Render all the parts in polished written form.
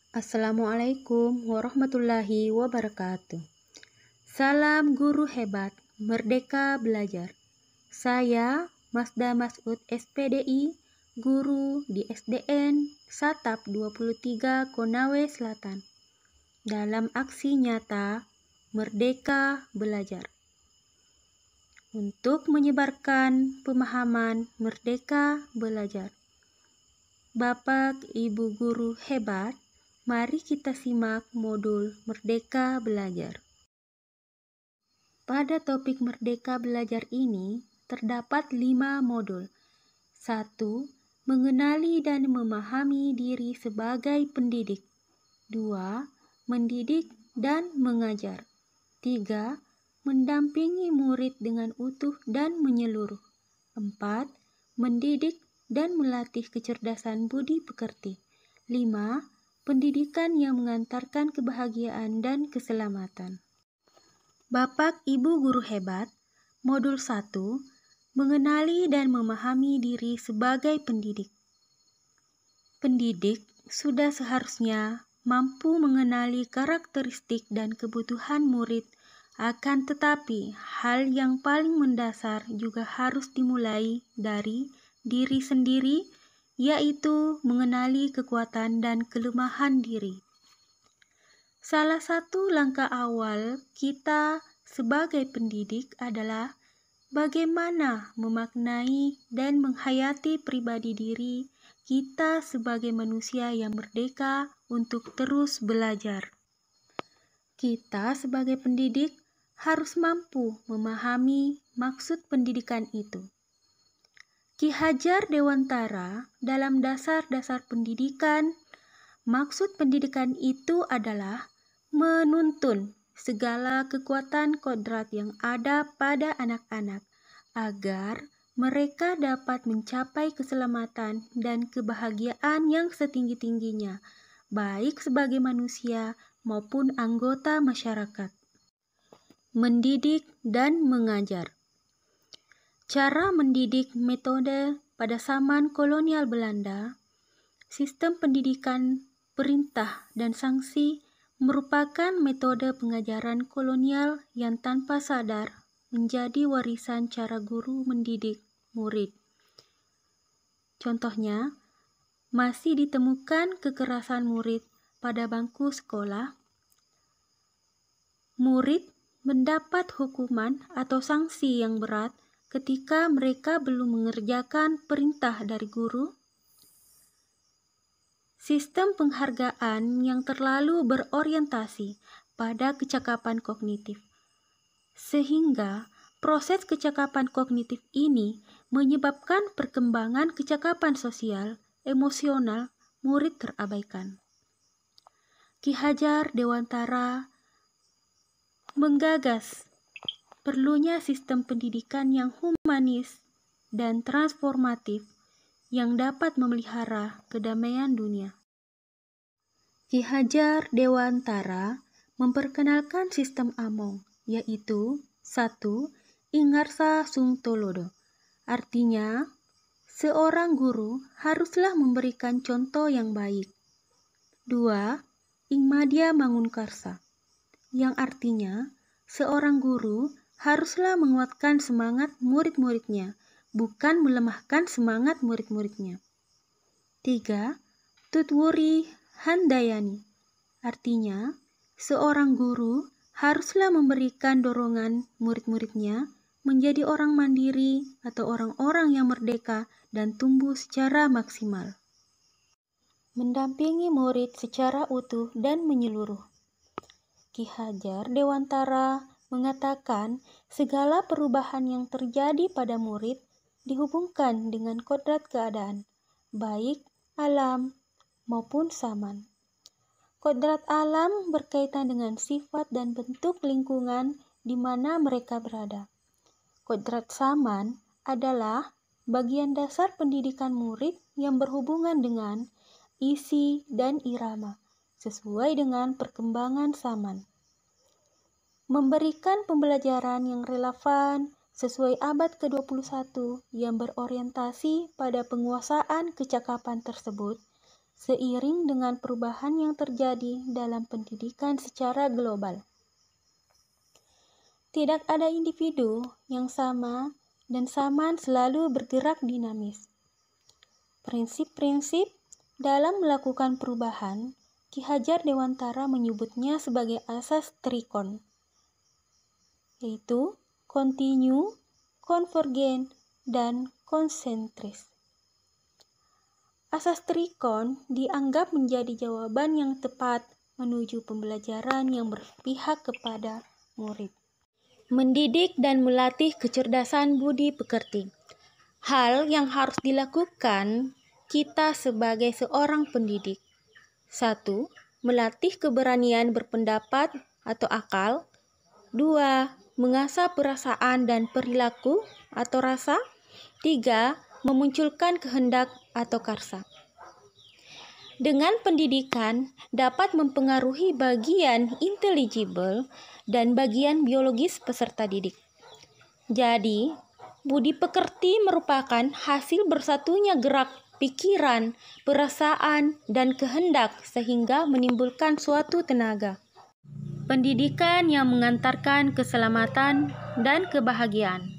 Assalamualaikum warahmatullahi wabarakatuh. Salam guru hebat, merdeka belajar. Saya Masda Masud SPDI, guru di SDN Satap 23 Konawe Selatan. Dalam aksi nyata, merdeka belajar. Untuk menyebarkan pemahaman merdeka belajar. Bapak, Ibu guru hebat, mari kita simak modul Merdeka Belajar. Pada topik Merdeka Belajar ini, terdapat 5 modul. 1. Mengenali dan memahami diri sebagai pendidik. 2. Mendidik dan mengajar. 3. Mendampingi murid dengan utuh dan menyeluruh. 4. Mendidik dan melatih kecerdasan budi pekerti. 5. Pendidikan yang mengantarkan kebahagiaan dan keselamatan. Bapak Ibu guru hebat, modul 1, mengenali dan memahami diri sebagai pendidik. Pendidik sudah seharusnya mampu mengenali karakteristik dan kebutuhan murid, akan tetapi hal yang paling mendasar juga harus dimulai dari diri sendiri, yaitu mengenali kekuatan dan kelemahan diri. Salah satu langkah awal kita sebagai pendidik adalah bagaimana memaknai dan menghayati pribadi diri kita sebagai manusia yang merdeka untuk terus belajar. Kita sebagai pendidik harus mampu memahami maksud pendidikan itu. Ki Hajar Dewantara dalam dasar-dasar pendidikan, maksud pendidikan itu adalah menuntun segala kekuatan kodrat yang ada pada anak-anak agar mereka dapat mencapai keselamatan dan kebahagiaan yang setinggi-tingginya, baik sebagai manusia maupun anggota masyarakat. Mendidik dan mengajar. Cara mendidik metode pada zaman kolonial Belanda, sistem pendidikan perintah dan sanksi merupakan metode pengajaran kolonial yang tanpa sadar menjadi warisan cara guru mendidik murid. Contohnya, masih ditemukan kekerasan murid pada bangku sekolah. Murid mendapat hukuman atau sanksi yang berat ketika mereka belum mengerjakan perintah dari guru. Sistem penghargaan yang terlalu berorientasi pada kecakapan kognitif, sehingga proses kecakapan kognitif ini menyebabkan perkembangan kecakapan sosial, emosional murid terabaikan. Ki Hajar Dewantara menggagas perlunya sistem pendidikan yang humanis dan transformatif yang dapat memelihara kedamaian dunia. Ki Hajar Dewantara memperkenalkan sistem Among, yaitu 1. Ingarsa Sungtolodo. Artinya, seorang guru haruslah memberikan contoh yang baik. 2. Ingmadya Mangunkarsa, yang artinya seorang guru haruslah menguatkan semangat murid-muridnya, bukan melemahkan semangat murid-muridnya. 3. Tutwuri Handayani, artinya seorang guru haruslah memberikan dorongan murid-muridnya menjadi orang mandiri atau orang-orang yang merdeka dan tumbuh secara maksimal. Mendampingi murid secara utuh dan menyeluruh. Ki Hajar Dewantara mengatakan segala perubahan yang terjadi pada murid dihubungkan dengan kodrat keadaan, baik alam maupun saman. Kodrat alam berkaitan dengan sifat dan bentuk lingkungan di mana mereka berada. Kodrat saman adalah bagian dasar pendidikan murid yang berhubungan dengan isi dan irama, sesuai dengan perkembangan saman. Memberikan pembelajaran yang relevan sesuai abad ke-21 yang berorientasi pada penguasaan kecakapan tersebut seiring dengan perubahan yang terjadi dalam pendidikan secara global. Tidak ada individu yang sama dan zaman selalu bergerak dinamis. Prinsip-prinsip dalam melakukan perubahan, Ki Hajar Dewantara menyebutnya sebagai asas trikon, yaitu kontinu, konvergen, dan konsentris. Asas trikon dianggap menjadi jawaban yang tepat menuju pembelajaran yang berpihak kepada murid. Mendidik dan melatih kecerdasan budi pekerti. Hal yang harus dilakukan kita sebagai seorang pendidik. 1. Melatih keberanian berpendapat atau akal. 2. Mengasah perasaan dan perilaku atau rasa. 3. Memunculkan kehendak atau karsa. Dengan pendidikan dapat mempengaruhi bagian intelligible dan bagian biologis peserta didik. Jadi, budi pekerti merupakan hasil bersatunya gerak pikiran, perasaan, dan kehendak sehingga menimbulkan suatu tenaga. Pendidikan yang mengantarkan keselamatan dan kebahagiaan.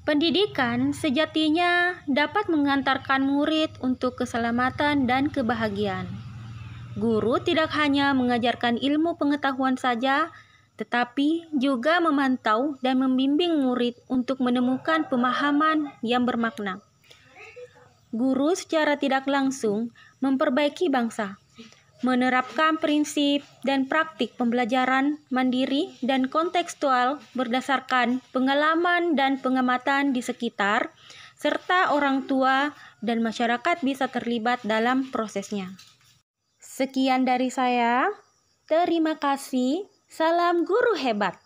Pendidikan sejatinya dapat mengantarkan murid untuk keselamatan dan kebahagiaan. Guru tidak hanya mengajarkan ilmu pengetahuan saja, tetapi juga memantau dan membimbing murid untuk menemukan pemahaman yang bermakna. Guru secara tidak langsung memperbaiki bangsa, menerapkan prinsip dan praktik pembelajaran mandiri dan kontekstual berdasarkan pengalaman dan pengamatan di sekitar, serta orang tua dan masyarakat bisa terlibat dalam prosesnya. Sekian dari saya. Terima kasih. Salam guru hebat.